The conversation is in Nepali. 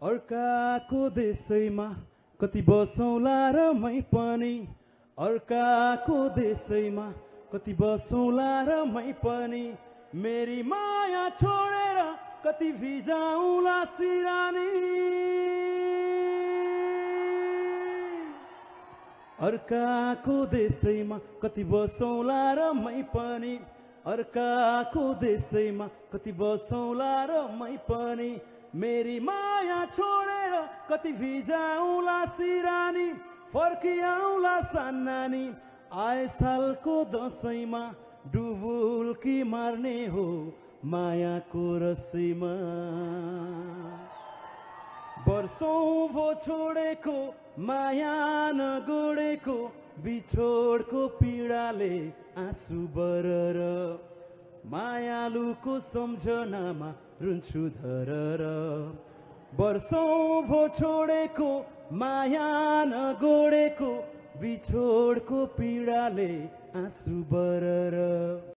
अर्काको देशैमा कति बसौँला र मै पनि, अर्काको देशैमा कति बसौँला र मै पनि, मेरी माया छोडेर कति भिजाउँला सिरानी। अर्काको देशैमा कति बसौँला र मै पनि, अर्काको देशैमा कति बसौँला र मै पनि, मेरी माया छोडेर कति भिजाउँला सिरानी। फर्किआउँला सान्नानी, आए सालको दसैँमा डुबुल्की मार्ने हो मायाको रसैमा। वर्षौं भो छोडेको माया नगोडेको, बिछोडको पीडाले आँसु बरर, मायालुको सम्झनामा रुन्छु धरर। वर्षौं भो छोडेको माया नगोडेको, बिछोडको पीडाले आँसु बरर।